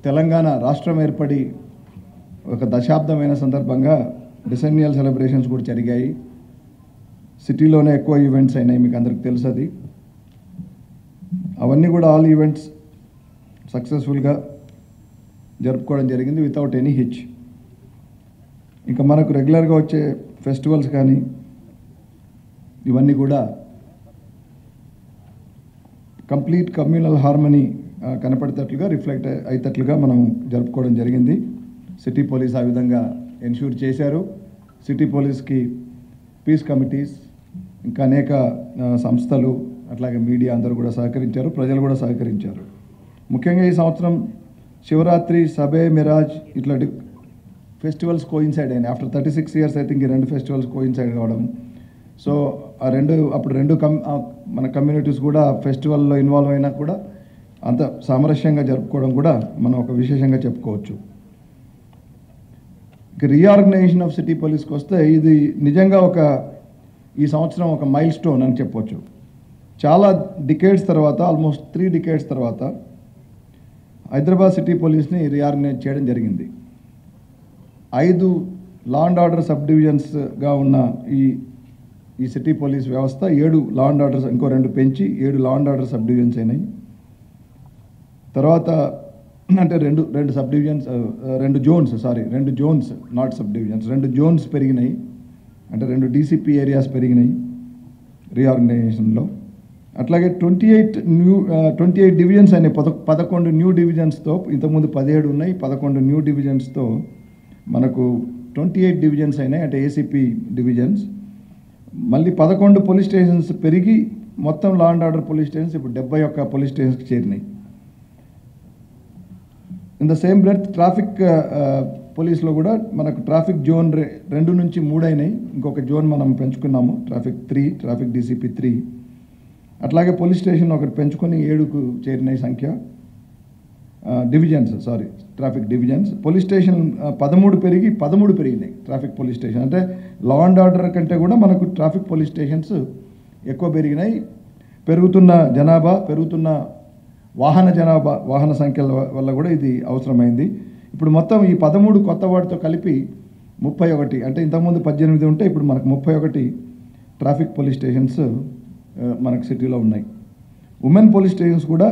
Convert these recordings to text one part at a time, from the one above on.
తెలంగాణ రాష్ట్రం ఏర్పడి ఒక దశాబ్దమైన సందర్భంగా డిసెన్నియల్ సెలబ్రేషన్స్ కూడా జరిగాయి. సిటీలోనే ఎక్కువ ఈవెంట్స్ అయినాయి, మీకు అందరికి తెలుసు అది. అవన్నీ కూడా ఆల్ ఈవెంట్స్ సక్సెస్ఫుల్గా జరుపుకోవడం జరిగింది వితౌట్ ఎనీ హిచ్. ఇంకా మనకు రెగ్యులర్గా వచ్చే ఫెస్టివల్స్ కానీ ఇవన్నీ కూడా కంప్లీట్ కమ్యూనల్ హార్మనీ కనపడేటట్లుగా రిఫ్లెక్ట్ అయ్యేటట్లుగా మనం జరుపుకోవడం జరిగింది. సిటీ పోలీస్ ఆ విధంగా ఎన్ష్యూర్ చేశారు. సిటీ పోలీస్కి పీస్ కమిటీస్ ఇంకా అనేక సంస్థలు అట్లాగే మీడియా అందరూ కూడా సహకరించారు, ప్రజలు కూడా సహకరించారు. ముఖ్యంగా ఈ సంవత్సరం శివరాత్రి, సబే, మిరాజ్ ఇట్లాంటి ఫెస్టివల్స్ కోయిన్సైడ్ అయినాయి. ఆఫ్టర్ 36 years ఐ థింక్ ఈ రెండు ఫెస్టివల్స్ కోయిన్సైడ్ కావడం. సో ఆ రెండు మన కమ్యూనిటీస్ కూడా ఫెస్టివల్లో ఇన్వాల్వ్ అయినా కూడా అంత సామరస్యంగా జరుపుకోవడం కూడా మనం ఒక విశేషంగా చెప్పుకోవచ్చు. ఇక రీఆర్గనైజేషన్ ఆఫ్ సిటీ పోలీస్కి వస్తే ఇది నిజంగా ఈ సంవత్సరం ఒక మైల్ స్టోన్ అని చెప్పవచ్చు. చాలా డికేడ్స్ తర్వాత, ఆల్మోస్ట్ 3 decades తర్వాత హైదరాబాద్ సిటీ పోలీస్ని రీఆర్గనైజ్ చేయడం జరిగింది. 5 లా అండ్ ఆర్డర్ సబ్ డివిజన్స్గా ఉన్న ఈ సిటీ పోలీస్ వ్యవస్థ 7 లా అండ్ ఆర్డర్స్, ఇంకో 2 పెంచి 7 law and order subdivisions అయినాయి. తర్వాత అంటే రెండు subdivisions, 2 zones not subdivisions, 2 zones పెరిగినాయి. అంటే 2 డీసీపీ ఏరియాస్ పెరిగినాయి రీఆర్గనైజేషన్లో. అట్లాగే 28 డివిజన్స్ అయినాయి. 11 న్యూ డివిజన్స్తో, ఇంతకుముందు 17 ఉన్నాయి, 11 న్యూ డివిజన్స్తో మనకు 28 డివిజన్స్ అయినాయి, అంటే ఏసీపీ డివిజన్స్. మళ్ళీ 11 పోలీస్ స్టేషన్స్ పెరిగి మొత్తం law and order police stations ఇప్పుడు 71 పోలీస్ స్టేషన్స్కి చేరినాయి. In the same breath traffic పోలీస్లో కూడా మనకు ట్రాఫిక్ జోన్ 2 నుంచి 3 అయినాయి. ఇంకొక జోన్ మనం పెంచుకున్నాము, ట్రాఫిక్ డీసీపీ 3. అట్లాగే పోలీస్ స్టేషన్ ఒకటి పెంచుకొని 7కు చేరినాయి సంఖ్య. Traffic divisions. పోలీస్ స్టేషన్ 13 పెరిగి 13 పెరిగినాయి ట్రాఫిక్ పోలీస్ స్టేషన్. అంటే లా అండ్ ఆర్డర్ కంటే కూడా మనకు ట్రాఫిక్ పోలీస్ స్టేషన్స్ ఎక్కువ పెరిగినాయి. పెరుగుతున్న జనాభా, పెరుగుతున్న వాహన సంఖ్యల వల్ల కూడా ఇది అవసరమైంది. ఇప్పుడు మొత్తం ఈ 13 కొత్త వాటితో కలిపి 31, అంటే ఇంతకుముందు 18 ఉంటే ఇప్పుడు మనకు 31 ట్రాఫిక్ పోలీస్ స్టేషన్స్ మనకు సిటీలో ఉన్నాయి. ఉమెన్ పోలీస్ స్టేషన్స్ కూడా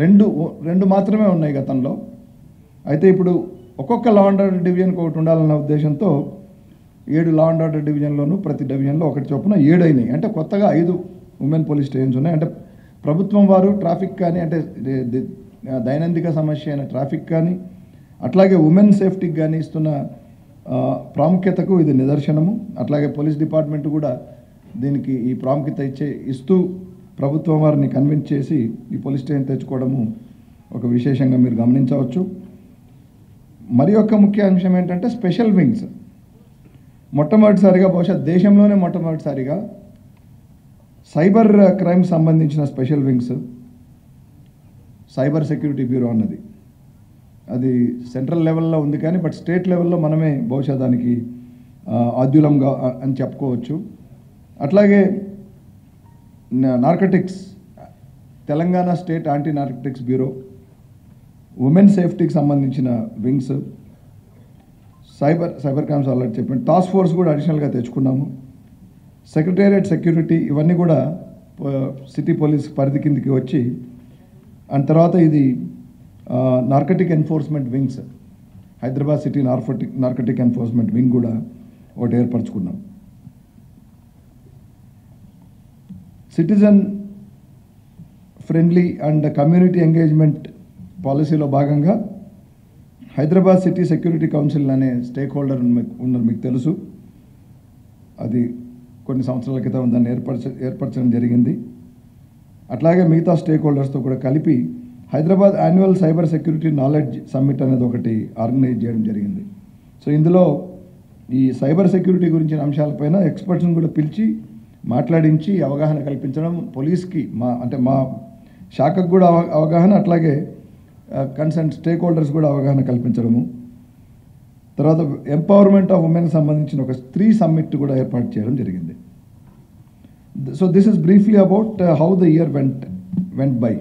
రెండు మాత్రమే ఉన్నాయి గతంలో. అయితే ఇప్పుడు ఒక్కొక్క లా అండ్ ఆర్డర్ డివిజన్కి ఒకటి ఉండాలన్న ఉద్దేశంతో 7 లా అండ్ ఆర్డర్ డివిజన్లోనూ ప్రతి డివిజన్లో ఒకటి చొప్పున 7 అయినాయి. అంటే కొత్తగా 5 ఉమెన్ పోలీస్ స్టేషన్స్ ఉన్నాయి. అంటే ప్రభుత్వం వారు ట్రాఫిక్ కానీ, అంటే దైనందిక సమస్య అయిన ట్రాఫిక్ కానీ, అట్లాగే ఉమెన్ సేఫ్టీకి కానీ ఇస్తున్న ప్రాముఖ్యతకు ఇది నిదర్శనము. అట్లాగే పోలీస్ డిపార్ట్మెంట్ కూడా దీనికి ఈ ప్రాముఖ్యత ఇస్తూ ప్రభుత్వం వారిని కన్విన్స్ చేసి ఈ పోలీస్ స్టేషన్ తెచ్చుకోవడము ఒక విశేషంగా మీరు గమనించవచ్చు. మరి ఒక ముఖ్య అంశం ఏంటంటే స్పెషల్ వింగ్స్. మొట్టమొదటిసారిగా, బహుశా దేశంలోనే మొట్టమొదటిసారిగా సైబర్ క్రైమ్ సంబంధించిన special wings, cyber security bureau అన్నది అది సెంట్రల్ లెవెల్లో ఉంది కానీ బట్ స్టేట్ లెవెల్లో మనమే బహుశా దానికి ఆద్యులంగా అని చెప్పుకోవచ్చు. అట్లాగే narcotics, Telangana state anti narcotics bureau, women సేఫ్టీకి సంబంధించిన వింగ్స్, సైబర్ క్రైమ్స్ ఆల్రెడీ చెప్పాను. టాస్క్ ఫోర్స్ కూడా అడిషనల్గా తెచ్చుకున్నాము. సెక్రటేరియట్ సెక్యూరిటీ, ఇవన్నీ కూడా సిటీ పోలీస్ పరిధి కిందకి వచ్చి, అండ్ తర్వాత ఇది narcotic enforcement wings, Hyderabad city narcotic enforcement wing కూడా ఒకటి ఏర్పరచుకున్నాం. Citizen friendly and community engagement పాలసీలో భాగంగా హైదరాబాద్ సిటీ సెక్యూరిటీ కౌన్సిల్ అనే స్టేక్ హోల్డర్ ఉన్నారు, మీకు తెలుసు. అది కొన్ని సంవత్సరాల క్రితం దాన్ని ఏర్పరచడం జరిగింది. అట్లాగే మిగతా స్టేక్ హోల్డర్స్తో కూడా కలిపి Hyderabad annual cyber security knowledge summit అనేది ఒకటి ఆర్గనైజ్ చేయడం జరిగింది. సో ఇందులో ఈ సైబర్ సెక్యూరిటీ గురించిన అంశాలపైన ఎక్స్పర్ట్స్ని కూడా పిలిచి మాట్లాడించి అవగాహన కల్పించడం, పోలీస్కి మా శాఖకు కూడా అవగాహన, అట్లాగే కన్సర్న్ స్టేక్ హోల్డర్స్ కూడా అవగాహన కల్పించడము. తర్వాత ఎంపవర్మెంట్ ఆఫ్ ఉమెన్కి సంబంధించిన ఒక స్త్రీ సమ్మిట్ కూడా ఏర్పాటు చేయడం జరిగింది. So this is briefly about how the year went by.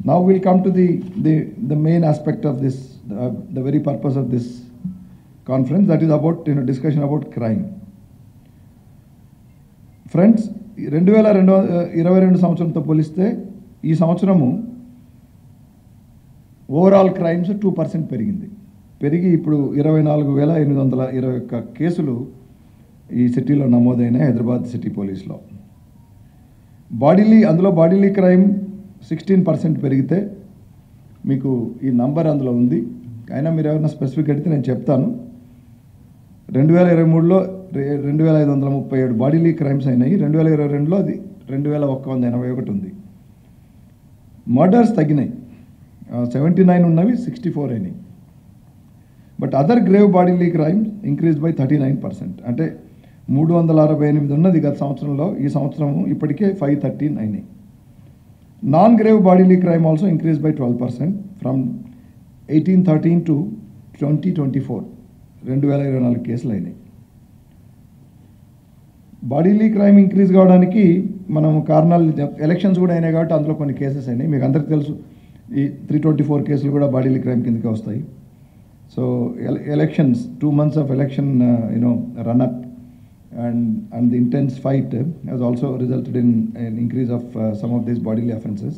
Now we'll come to the main aspect of this, the very purpose of this conference, that is about discussion about crime. Friends, 2022 సంవత్సరంతో పోలిస్తే ఈ సంవత్సరము overall crimes 2% పెరిగి ఇప్పుడు 24,821 కేసులు ఈ సిటీలో నమోదైనాయి Hyderabad city పోలీస్లో. అందులో బాడీలీ క్రైమ్ 16% పెరిగితే మీకు ఈ నంబర్ అందులో ఉంది. అయినా మీరు ఎవరైనా స్పెసిఫిక్ అడిగితే నేను చెప్తాను. 2023లో 2,537 బాడీలీ క్రైమ్స్ అయినాయి. 2022లో అది 2,181 ఉంది. మర్డర్స్ తగ్గినాయి, 79 ఉన్నవి 64 అయినాయి. But other grave bodily crimes increase by 39%. అంటే 368 ఉన్నది గత సంవత్సరంలో, ఈ సంవత్సరం ఇప్పటికే 513 అయినాయి. Non grave bodily crime also increase by 12% from 1813 to 2024, 2024 కేసులు అయినాయి. బాడీలీ క్రైమ్ ఇంక్రీజ్ కావడానికి మనం కారణాలు, ఎలక్షన్స్ కూడా అయినాయి కాబట్టి అందులో కొన్ని కేసెస్ అయినాయి. మీకు అందరికీ తెలుసు ఈ 324 కేసులు కూడా బాడీలీ క్రైమ్ కిందకే వస్తాయి. So elections, 2 months of election run up and the intense fight has also resulted in an increase of some of these bodily offences.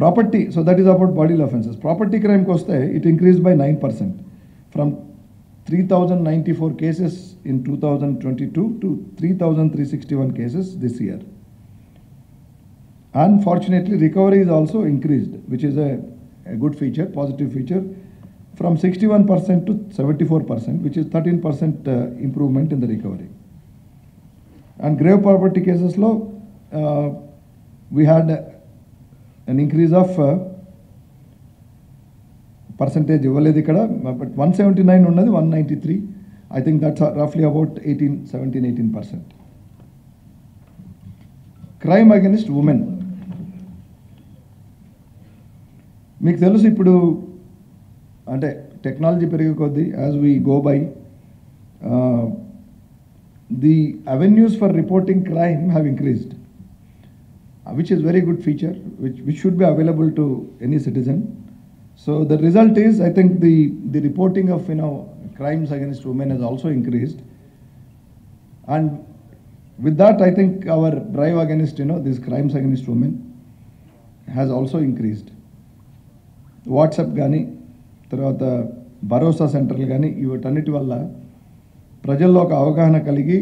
Property, so that is about bodily offences. Property crime koste it increased by 9% from 3,094 cases in 2022 to 3,361 cases this year. Unfortunately, recovery is also increased, which is a good feature, positive feature, from 61% to 74%, which is 13% improvement in the recovery. And grave property cases law, we had an increase of percentage ఇవ్వలేదు ఇక్కడ, but 179 ఉన్నది 193. I think that's roughly about 18%. Crime against women. మీకు తెలుసు ఇప్పుడు అంటే technology పెరిగే కొద్దీ as we go by the avenues for reporting crime have increased, which is very good feature, which should be available to any citizen. So the result is, I think the reporting of crimes against women has also increased, and with that I think our drive against these crimes against women has also increased. WhatsApp కానీ తర్వాత భరోసా సెంటర్లు కానీ వీటన్నిటి వల్ల ప్రజల్లో ఒక అవగాహన కలిగి,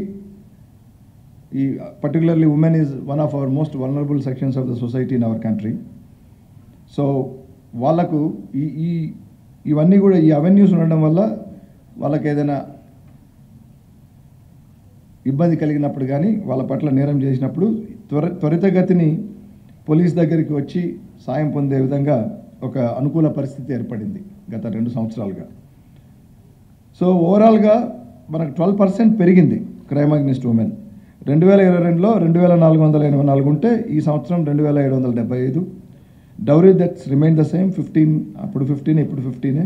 ఈ particularly women is one of our most vulnerable sections of the society in our country. So వాళ్ళకు ఇవన్నీ కూడా ఈ అవెన్యూస్ ఉండడం వల్ల వాళ్ళకి ఏదైనా ఇబ్బంది కలిగినప్పుడు కానీ వాళ్ళ పట్ల నేరం చేసినప్పుడు త్వరితగతిని పోలీస్ దగ్గరికి వచ్చి సాయం పొందే విధంగా ఒక అనుకూల పరిస్థితి ఏర్పడింది గత 2 సంవత్సరాలుగా. సో ఓవరాల్గా మనకు 12% పెరిగింది క్రైమ్ అగెన్స్ట్ ఉమెన్. 2022లో 2,484 ఉంటే ఈ సంవత్సరం 2,775. Dowry deaths remain the same, 15 అప్పుడు 15 ఇప్పుడు 15.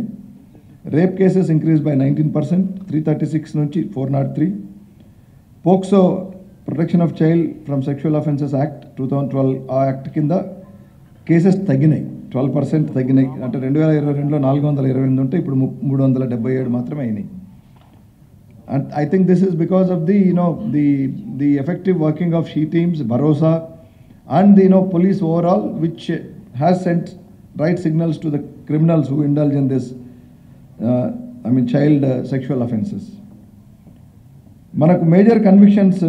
రేప్ కేసెస్ ఇంక్రీజ్ బై 19%, 336 నుంచి 403. POCSO protection of child from sexual offences act 2012 ఆ యాక్ట్ కింద కేసెస్ తగ్గినాయి, 12% తగ్గినాయి. అంటే 2022లో 428 ఉంటే ఇప్పుడు 377 మాత్రమే అయినాయి. And I think this is because of the effective working of she teams, Bharosa, and the police overall, which has sent right signals to the criminals who indulge in this child sexual offences. మనకు major convictions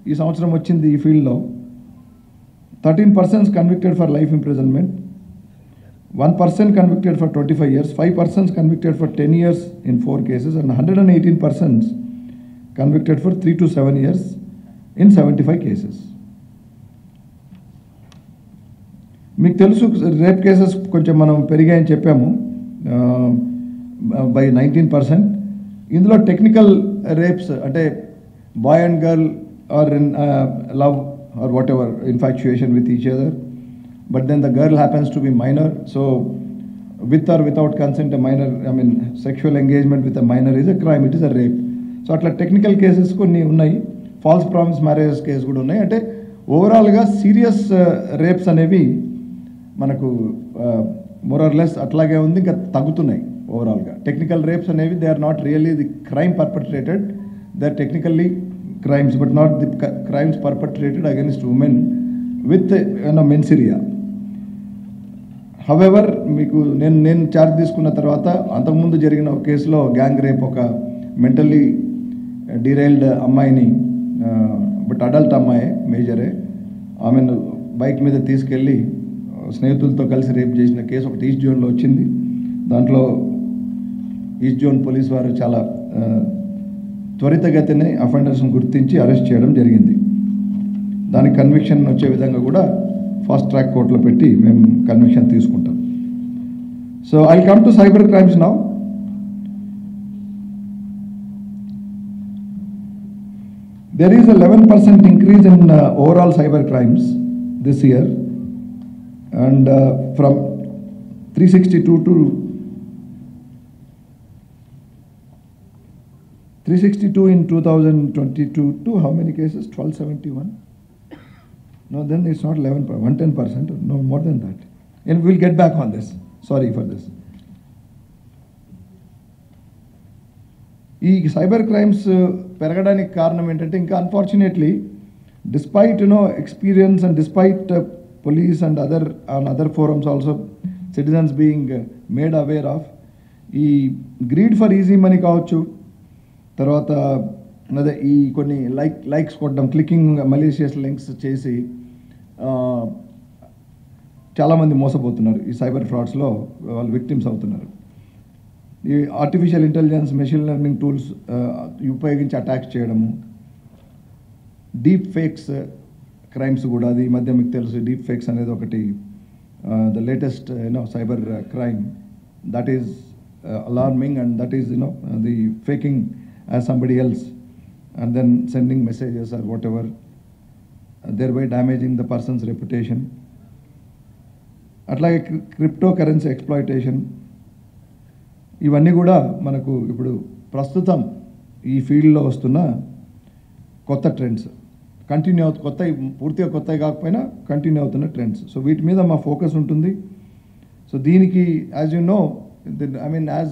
ఈ సంవత్సరం వచ్చింది ఈ ఫీల్డ్లో. 13 persons convicted for life imprisonment, 1 person convicted for 25 years, 5 persons convicted for 10 years in 4 cases, and 118 persons convicted for 3 to 7 years in 75 cases. మీకు తెలుసు rape cases కొంచెం మనం పెరిగాయని చెప్పాము by 19%. ఇందులో టెక్నికల్ రేప్స్ అంటే boy and girl are in love or whatever, infatuation with each other, but then the girl happens to be minor, so with or without consent a minor, sexual engagement with a minor is a crime, it is a rape. So atla technical cases konni unnai, false promise marriages case kuda unnai. Ante ఓవరాల్గా serious rapes అనేవి మనకు more or less అట్లాగే ఉంది, ఇంకా తగ్గుతున్నాయి ఓవరాల్గా. Technical rapes అనేవి they are not really the crime perpetrated, they are technically crimes but not the crimes perpetrated against women with menseria. However, మీకు నేను చార్జ్ తీసుకున్న తర్వాత అంతకుముందు జరిగిన ఒక కేసులో గ్యాంగ్ రేప్, ఒక మెంటల్లీ డిరైల్డ్ అమ్మాయిని, బట్ అడల్ట్ అమ్మాయి, మేజరే, ఆమెను బైక్ మీద తీసుకెళ్ళి స్నేహితులతో కలిసి రేప్ చేసిన కేసు ఒకటి ఈస్ట్ జోన్లో వచ్చింది. దాంట్లో ఈస్ట్ జోన్ పోలీస్ వారు చాలా త్వరితగతినే అఫెండర్స్ని గుర్తించి అరెస్ట్ చేయడం జరిగింది. దానికి కన్విక్షన్ వచ్చే విధంగా కూడా ఫాస్ట్ ట్రాక్ కోర్టులో పెట్టి మేము కన్విక్షన్ తీసుకుంటాం. So I come to cyber crimes now. There is a 11% increase in overall cyber crimes this year, and from 362 to 362 in 2022 to how many cases? 1271. No, then it's not 11%, 110%, no more than that. And we'll get back on this. Sorry for this. ఈ cyber crimes పెరగడానికి కారణం ఏంటంటే, ఇంకా unfortunately despite experience and despite police and other forums also, citizens being made aware of ఈ greed for easy money కావచ్చు, తర్వాత అదే ఈ కొన్ని లైక్స్ కొట్టడం, క్లికింగ్ మలీషియస్ లింక్స్ చేసి చాలామంది మోసపోతున్నారు. ఈ సైబర్ ఫ్రాడ్స్లో వాళ్ళు విక్టిమ్స్ అవుతున్నారు. ఈ artificial intelligence, machine learning tools ఉపయోగించి అటాక్స్ చేయడము, డీప్ ఫేక్స్ క్రైమ్స్ కూడా. అది ఈ మధ్య మీకు తెలుసు, డీప్ ఫేక్స్ అనేది ఒకటి the latest cyber crime that is alarming, and that is the faking as somebody else and then sending messages or whatever, thereby damaging the person's reputation. అట్లాగే cryptocurrency exploitation, ఇవన్నీ కూడా మనకు ఇప్పుడు ప్రస్తుతం ఈ ఫీల్డ్లో వస్తున్న కొత్త ట్రెండ్స్, కంటిన్యూ పూర్తిగా కొత్తవి కాకపోయినా కంటిన్యూ అవుతున్న ట్రెండ్స్. సో వీటి మీద మా ఫోకస్ ఉంటుంది. సో దీనికి as you no, as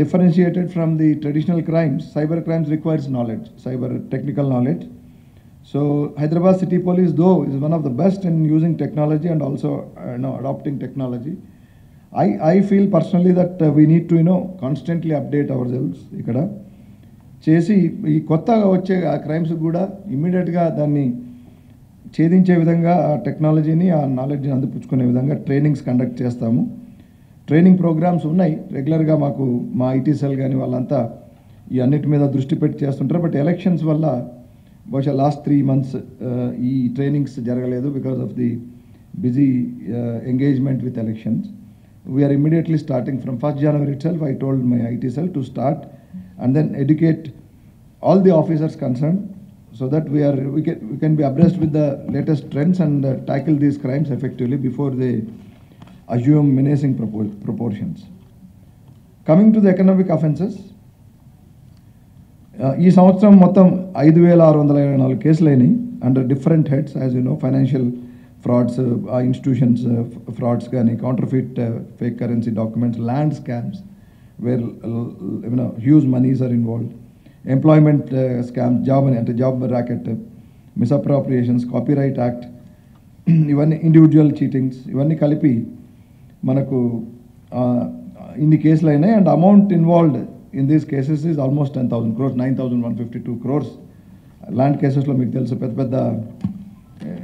differentiated from the traditional crimes, cyber crimes requires knowledge, cyber technical knowledge. So Hyderabad City Police, though, is one of the best in using technology and also adopting technology. I feel personally that we need to constantly update ourselves. ikkada చేసి ఈ కొత్తగా వచ్చే ఆ crimes కూడా ఇమ్మీడియట్గా దాన్ని ఛేదించే విధంగా ఆ టెక్నాలజీని, ఆ నాలెడ్జ్ని అందిపుచ్చుకునే విధంగా ట్రైనింగ్స్ కండక్ట్ చేస్తాము. ట్రైనింగ్ ప్రోగ్రామ్స్ ఉన్నాయి రెగ్యులర్గా. మాకు మా ఐటీ సెల్ కానీ వాళ్ళంతా ఈ అన్నిటి మీద దృష్టి పెట్టి చేస్తుంటారు. బట్ ఎలక్షన్స్ వల్ల బహుశా లాస్ట్ 3 months ఈ ట్రైనింగ్స్ జరగలేదు because of the busy engagement with elections. We're immediately starting from 1st January itself. I told my IT cell to start and then educate all the officers concerned so that we can be abreast with the latest trends and tackle these crimes effectively before they assume menacing proportions. Coming to the economic offences, ఈ సంవత్సరం మొత్తం 5,624 కేసులు అయినాయి under different heads. As you know, financial frauds, institutions frauds కానీ, counterfeit fake currency documents, land scams where huge monies are involved, employment scams, job racket, misappropriations, copyright act, ఇవన్నీ individual cheatings, ఇవన్నీ కలిపి మనకు ఇన్ని కేసులు అయినాయి. And amount involved in these cases is almost 10,000 crores, 9,152 crores. Land కేసెస్లో మీకు తెలుసు పెద్ద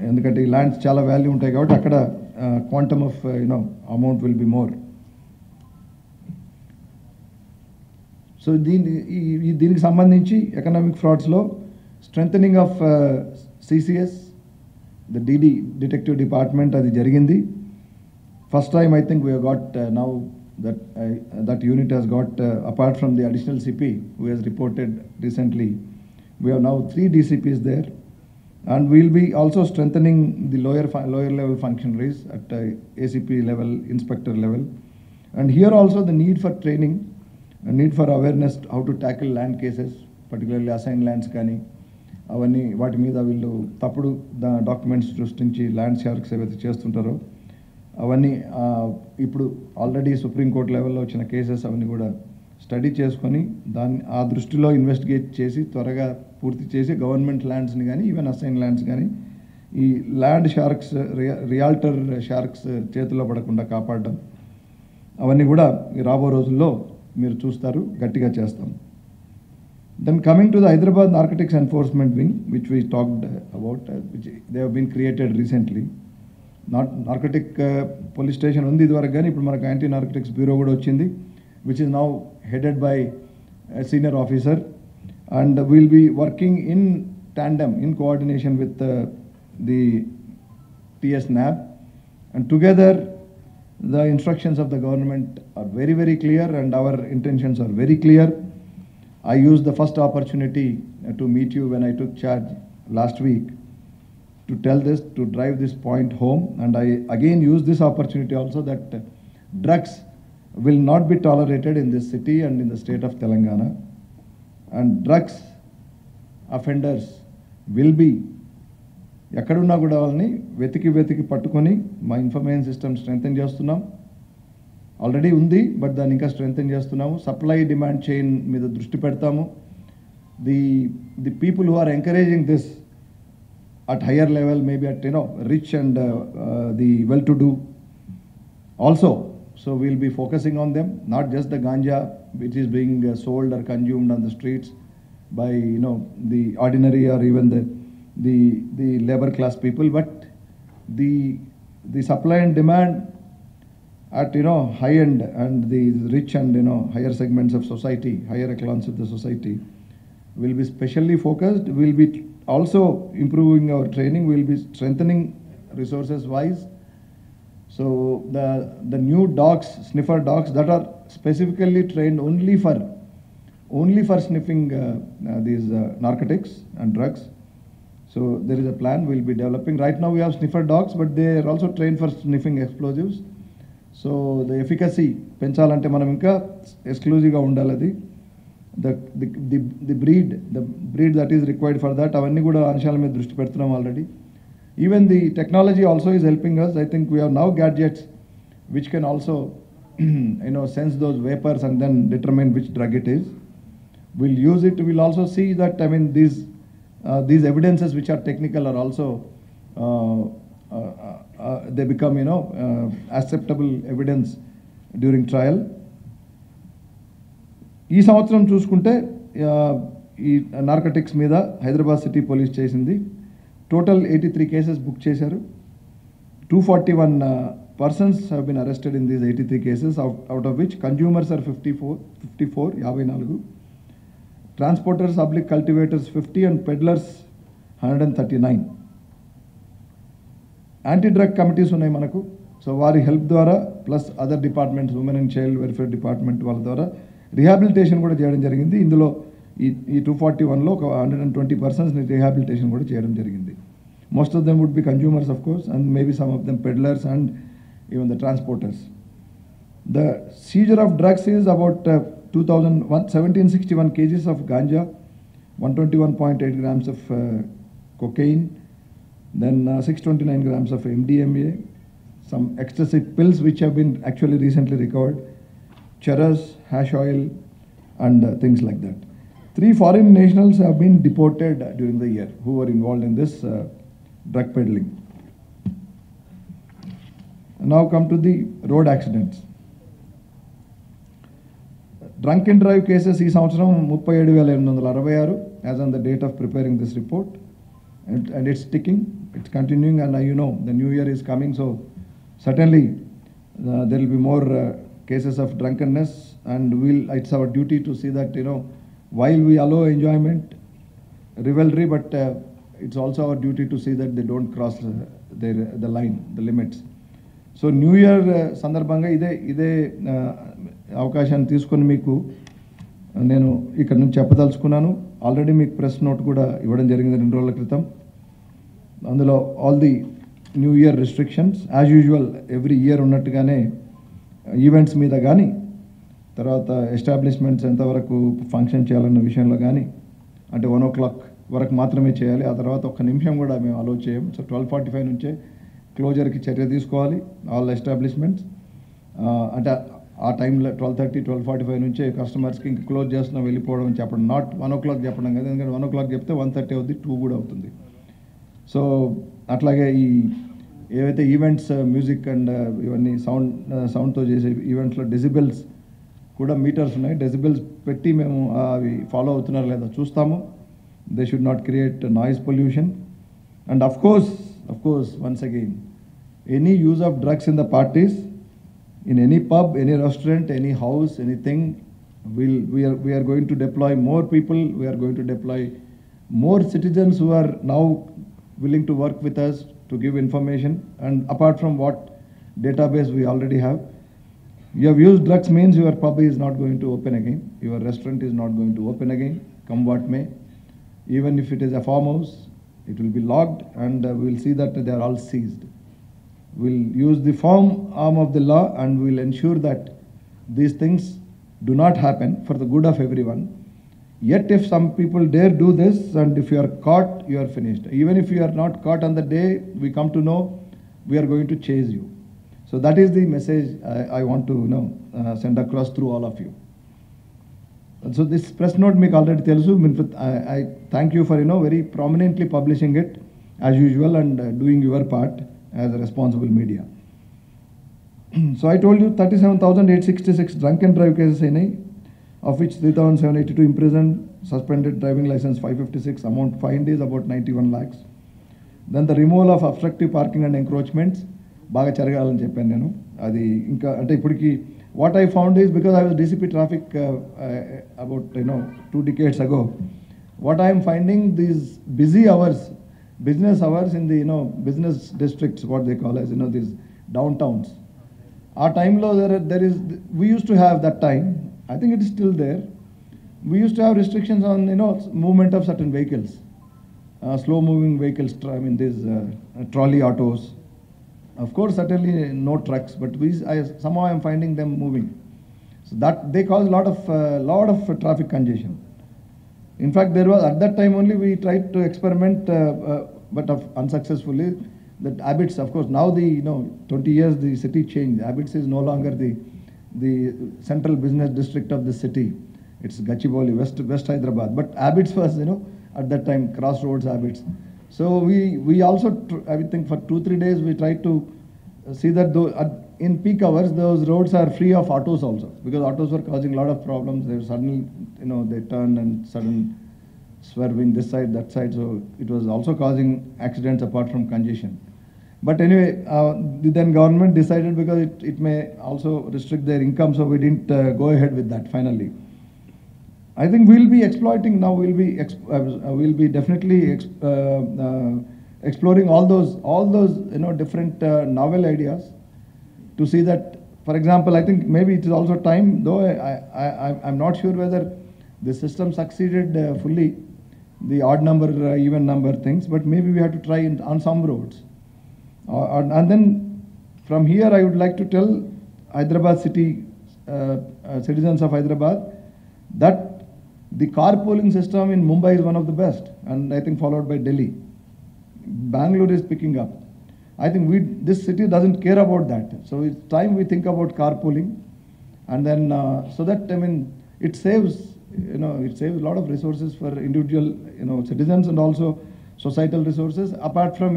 ఎందుకంటే ఈ ల్యాండ్స్ చాలా వాల్యూ ఉంటాయి కాబట్టి అక్కడ quantum of amount will be more. So దీనికి సంబంధించి ఎకనామిక్ ఫ్రాడ్స్లో strengthening of CCS, the DD detective department, అది జరిగింది. First time I think we have got now that unit has got apart from the additional CP who has reported recently, we have now 3 DCPs there, and we will be also strengthening the lower level functionaries at ACP level, inspector level. And here also the need for training, a need for awareness how to tackle land cases, particularly assigned lands kani, అవన్నీ వాటి మీద వీళ్ళు తప్పుడు documents సృష్టించి land sharks ఏవైతే చేస్తుంటారో అవన్నీ ఇప్పుడు already supreme court లెవెల్లో వచ్చిన కేసెస్ అవన్నీ కూడా స్టడీ చేసుకొని ఆ దృష్టిలో ఇన్వెస్టిగేట్ చేసి త్వరగా పూర్తి చేసి గవర్నమెంట్ ల్యాండ్స్ని కానీ ఈవెన్ అసైన్ ల్యాండ్స్ కానీ ఈ ల్యాండ్ షార్క్స్ రియాల్టర్ షార్క్స్ చేతిలో పడకుండా కాపాడడం అవన్నీ కూడా రాబో రోజుల్లో మీరు చూస్తారు, గట్టిగా చేస్తాం. Then coming to the Hyderabad Narcotics Enforcement Wing, which we talked about, which they have been created recently. Narcotic police station undi idvaraku gaani ippudu manaku anti narcotics bureau kuda vachindi, which is now headed by a senior officer, and we will be working in tandem, in coordination with the TS NAB, and together the instructions of the government are very, very clear and our intentions are very clear. I used the first opportunity to meet you when I took charge last week to tell this, to drive this point home, and I again use this opportunity also that drugs will not be tolerated in this city and in the state of Telangana, and drugs offenders will be ఎక్కడున్నా కూడా వాళ్ళని వెతికి పట్టుకొని మా information system strengthen చేస్తున్నాం. Already ఉంది, but దాన్ని ఇంకా స్ట్రెంగ్తెన్ చేస్తున్నాము. సప్లై డిమాండ్ చైన్ మీద దృష్టి పెడతాము. The people who are encouraging this at higher level, maybe at rich and the well to do also. So we'll be focusing on them, not just the ganja which is being sold or consumed on the streets by the ordinary or even the labor class people, but the supply and demand at high end and the rich and higher segments of society, higher echelons of the society will be specially focused. We will be also improving our training, we will be strengthening resources wise. So the new dogs, sniffer dogs that are specifically trained only for sniffing these narcotics and drugs. So there is a plan we will be developing. Right now we have sniffer dogs, but they are also trained for sniffing explosives. So the efficacy penchalante manam inka exclusive ga undaladi. The breed that is required for that avanni kuda anshala మీద దృష్టి పెడుతున్నాం already. Even the technology also is helping us. I think we have now gadgets which can also sense those vapors and then determine which drug it is. We'll use it. We'll also see that these evidences which are technical are also they become acceptable evidence during trial. ఈ సంవత్సరం చూసుకుంటే ఈ narcotics మీద Hyderabad city police చేసింది total 83 cases book చేశారు. 241 persons have been arrested in these 83 cases, out of which consumers are 54, transporters, public cultivators 50, and peddlers 139. Anti-drug committees ఉన్నాయి మనకు. So వారి హెల్ప్ ద్వారా plus other departments, women and child welfare department వాళ్ళ ద్వారా rehabilitation కూడా చేయడం జరిగింది. ఇందులో ఈ 241లో ఒక 120 personsని రిహాబిలిటేషన్ కూడా చేయడం జరిగింది. Most of them would be consumers of course, and maybe some of them peddlers and even the transporters. The seizure of drugs is about 1761 kgs of ganja, 121.8 grams of cocaine, then 629 grams of MDMA, some ecstasy pills which have been actually recently recovered, charas, hash oil, and things like that. 3 foreign nationals have been deported during the year who were involved in this drug peddling. Now come to the road accidents. Drunk and drive cases ఈ సంవత్సరం 37,866 as on the date of preparing this report, and it's ticking, it's continuing, and the new year is coming, so certainly there will be more cases of drunkenness, and it's our duty to see that while we allow enjoyment, revelry, but it's also our duty to see that they don't cross the line, the limits. So new year సందర్భంగా ఇదే అవకాశాన్ని తీసుకొని మీకు నేను ఇక్కడ నుంచి చెప్పదలుచుకున్నాను. Already మీకు ప్రెస్ నోట్ కూడా ఇవ్వడం జరిగింది 2 రోజుల క్రితం. అందులో all the new year restrictions as usual every year ఉన్నట్టుగానే ఈవెంట్స్ మీద కానీ, తర్వాత ఎస్టాబ్లిష్మెంట్స్ ఎంతవరకు ఫంక్షన్ చేయాలన్న విషయంలో కానీ, అంటే 1 o'clock వరకు మాత్రమే చేయాలి. ఆ తర్వాత ఒక్క నిమిషం కూడా మేము అలో చేయం. సో 12:45 నుంచే క్లోజర్కి చర్య తీసుకోవాలి ఆల్ ఎస్టాబ్లిష్మెంట్స్. అంటే ఆ టైంలో 12:30, 12:45 నుంచే కస్టమర్స్కి ఇంక క్లోజ్ చేస్తున్నాం వెళ్ళిపోవడం అని చెప్పడం, నాట్ 1 o'clock చెప్పడం కదా, ఎందుకంటే 1 o'clock చెప్తే 1:30 అవుతుంది, 2 కూడా అవుతుంది. సో అట్లాగే ఈ ఏవైతే ఈవెంట్స్ మ్యూజిక్ అండ్ ఇవన్నీ సౌండ్తో చేసే ఈవెంట్స్లో డెసిబెల్స్ కూడా మీటర్స్ ఉన్నాయి. డెసిబెల్స్ పెట్టి మేము అవి ఫాలో అవుతున్నారో లేదా చూస్తాము. They should not create noise pollution. And of course once again, any use of drugs in the parties, in any pub, any restaurant, any house, anything, we are going to deploy more people. We are going to deploy more citizens who are now willing to work with us to give information. And apart from what database we already have, you have used drugs means your pub is not going to open again, your restaurant is not going to open again, come what may. Even if it is a farmhouse, it will be locked, and we will see that they are all seized. We'll use the firm arm of the law, and we'll ensure that these things do not happen for the good of everyone. Yet if some people dare do this, and if you are caught, you are finished. Even if you are not caught on the day we come to know, we are going to chase you. So that is the message I want to send across through all of you. And so this press note మీకు already తెలుసు. I thank you for very prominently publishing it as usual and doing your part as a responsible media. So I told you 37,866 drunk and drive cases అయినాయి, of which 3,782 imprisoned, suspended driving license 556, amount fined is about 91 lakhs. Then the removal of obstructive parking and encroachments బాగా జరగాలని చెప్పాను నేను. అది ఇంకా అంటే ఇప్పటికి what I found is, because I was DCP traffic about 2 decades ago, what I am finding, these busy hours, business hours in the business districts, what they call as these downtowns, our time lo there is, we used to have that time, I think it is still there, we used to have restrictions on movement of certain vehicles, slow moving vehicles, I mean these trolley autos, of course certainly no trucks, but somehow I am finding them moving, so that they cause lot of traffic congestion. In fact, there was at that time only we tried to experiment, but unsuccessfully, that habits, of course, now the 20 years the city changed. Habits is no longer the central business district of the city. It's Gachibowli, West Hyderabad. But habits was at that time crossroads habits. So we also I think for 2-3 days we tried to see that in peak hours those roads are free of autos also, because autos were causing a lot of problems. They were suddenly they turn and sudden swerving this side that side, so it was also causing accidents apart from congestion. But anyway, then government decided, because it may also restrict their income, so we didn't go ahead with that finally. I think we'll be exploiting now, we'll be definitely exploring all those different novel ideas to see that, for example, I think maybe it is also time, though I'm not sure whether the system succeeded fully, the odd number, even number things, but maybe we have to try on some roads. And then from here I would like to tell Hyderabad city, citizens of Hyderabad, that the carpooling system in Mumbai is one of the best, and I think followed by Delhi. Bangalore is picking up. I think this city doesn't care about that. So it's time we think about carpooling, and then so that it saves a lot of resources for individual citizens, and also societal resources, apart from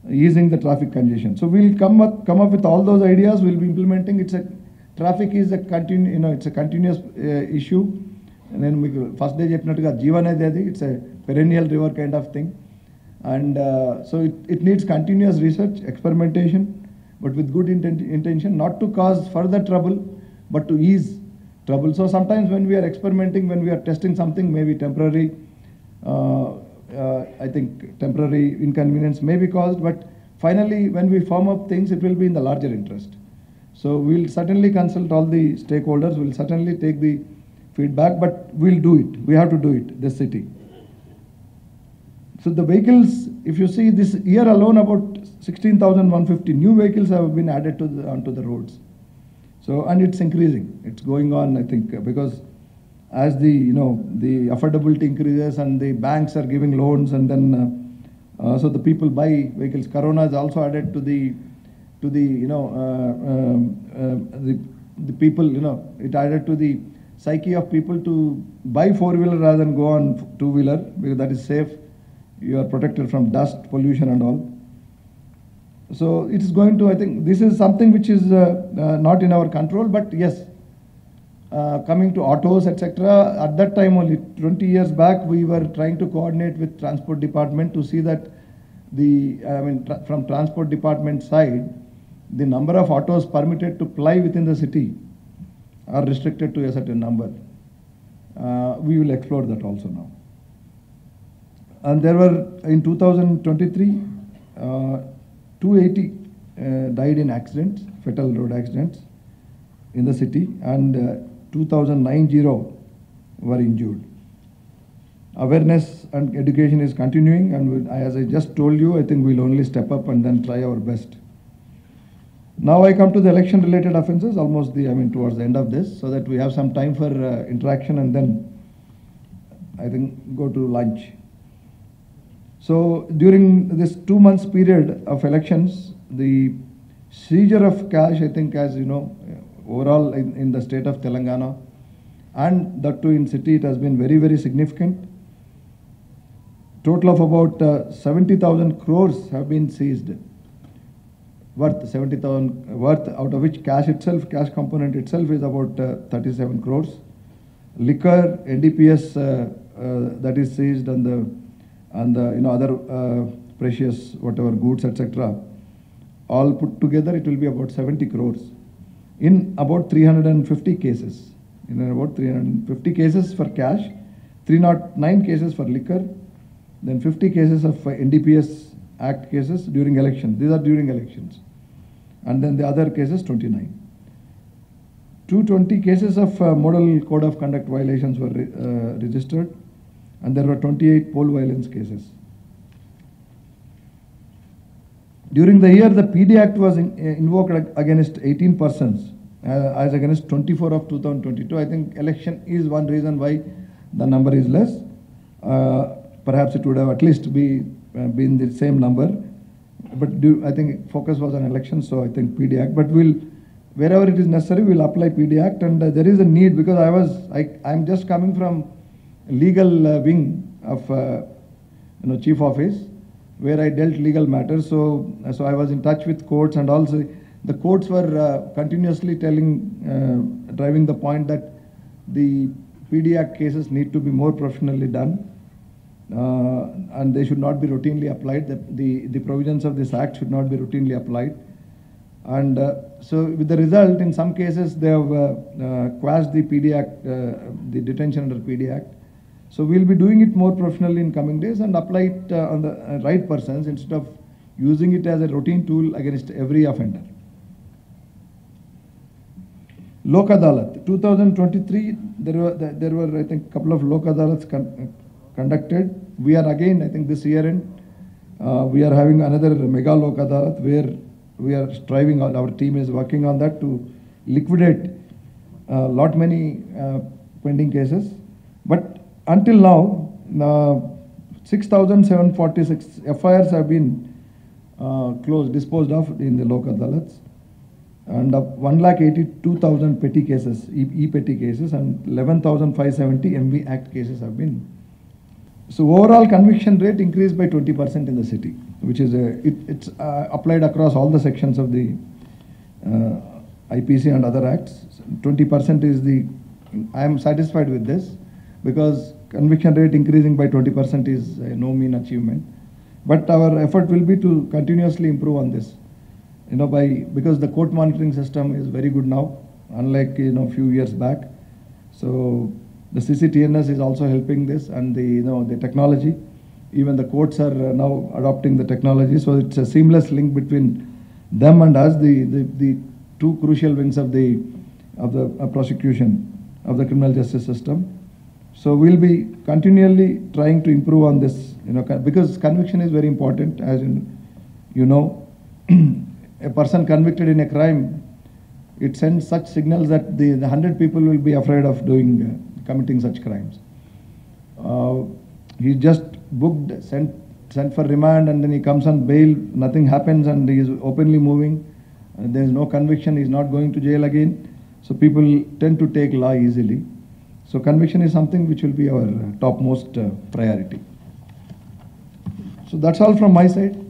easing the traffic congestion. So we'll come up with all those ideas. We'll be implementing. Traffic is a it's a continuous issue. And then first day చెప్పినట్టుగా జీవన్ అనేది it's a perennial river kind of thing, and so it needs continuous research, experimentation, but with good intention, not to cause further trouble, but to ease trouble. So sometimes when we are experimenting, when we are testing something, maybe temporary I think temporary inconvenience may be caused, but finally when we firm up things, it will be in the larger interest. So we'll certainly consult all the stakeholders, we'll certainly take the feedback, but we'll do it. We have to do it, this city. So the vehicles, if you see this year alone, about 16,150 new vehicles have been added onto the roads. So, and it's increasing. It's going on, I think, because as the affordability increases and the banks are giving loans, and then so the people buy vehicles. Corona has also added to the the people, it added to the psyche of people to buy four-wheeler rather than go on two-wheeler, because that is safe. You are protected from dust, pollution and all. So it is going to, I think this is something which is not in our control, but yes, coming to autos, etc. At that time only, 20 years back, we were trying to coordinate with transport department to see that from transport department side, the number of autos permitted to ply within the city are restricted to a certain number. We will explore that also now. And there were, in 2023, 280 died in accidents, fatal road accidents in the city, and 2,090 were injured. Awareness and education is continuing, and as I just told you, I think we'll only step up and then try our best. Now I come to the election related offences, almost towards the end of this, so that we have some time for interaction, and then I think go to lunch. So during this 2 months period of elections, the seizure of cash, I think, as you know, overall in the state of Telangana, and that too in city, it has been very, very significant. Total of about 70,000 crores have been seized, worth 70,000 worth, out of which cash component itself is about 37 crores. Liquor, NDPS that is seized, and the other precious whatever goods, etc. All put together, it will be about 70 crores in about 350 cases. In about 350 cases for cash, 309 cases for liquor, then 50 cases of NDPS Act cases during elections. These are during elections. And then the other cases, 29. 220 cases of model code of conduct violations were registered, and there were 28 poll violence cases. During the year, the PD Act was invoked against 18 persons, as against 24 of 2022. I think election is one reason why the number is less. Perhaps it would have at least been the same number, but I think focus was on elections, so I think PD Act. But wherever it is necessary, we'll apply PD Act, and there is a need, because I'm just coming from legal wing of chief office, where I dealt legal matters. So I was in touch with courts, and also the courts were continuously driving the point that the PD Act cases need to be more professionally done, and they should not be routinely applied. The provisions of this act should not be routinely applied. And so with the result, in some cases, they have quashed the PD Act, the detention under PD Act. So we'll be doing it more professionally in coming days and apply it on the right persons, instead of using it as a routine tool against every offender. Lok Adalat, 2023, there were I think couple of Lok Adalats conducted. We are again, I think this year end, we are having another mega Lok Adalat, where we are striving, our team is working on that to liquidate many pending cases. But until now, 6,746 FIRs have been disposed of in the Lok Adalats, and 1,82,000 petty cases, e-petty cases, and 11,570 MV Act cases have been. So overall conviction rate increased by 20% in the city, which is it's applied across all the sections of the IPC and other acts. 20% is I am satisfied with this, because conviction rate increasing by 20% is no mean achievement. But our effort will be to continuously improve on this, because the court monitoring system is very good now, unlike few years back. So the CCTNS is also helping this, and the technology. Even the courts are now adopting the technology, so it's a seamless link between them and us, the two crucial wings of the prosecution of the criminal justice system. So we'll be continually trying to improve on this, because conviction is very important. As you know, a person convicted in a crime, it sends such signals that the 100 people will be afraid of committing such crimes. He just booked, sent for remand, and then he comes on bail, nothing happens, and he is openly moving. There is no conviction, he is not going to jail again. So people tend to take law easily. So conviction is something which will be our topmost priority. So that's all from my side.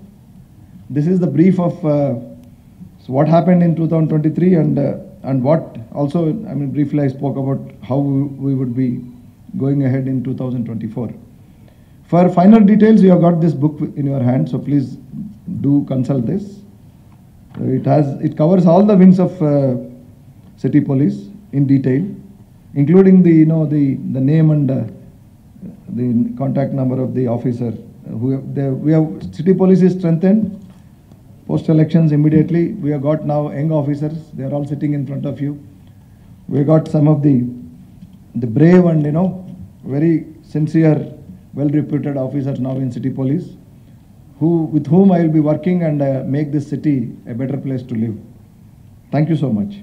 This is the brief of so what happened in 2023 and what also, I mean, briefly I spoke about how we would be going ahead in 2024. For finer details, you have got this book in your hand, so please do consult this. It covers all the wings of city police in detail, including the name and the contact number of the officer. We have city police is strengthened. Post elections immediately, we have got now young officers. They are all sitting in front of you. We have got some of the brave and very sincere, well-reputed officers now in city police, with whom I will be working and make this city a better place to live. Thank you so much.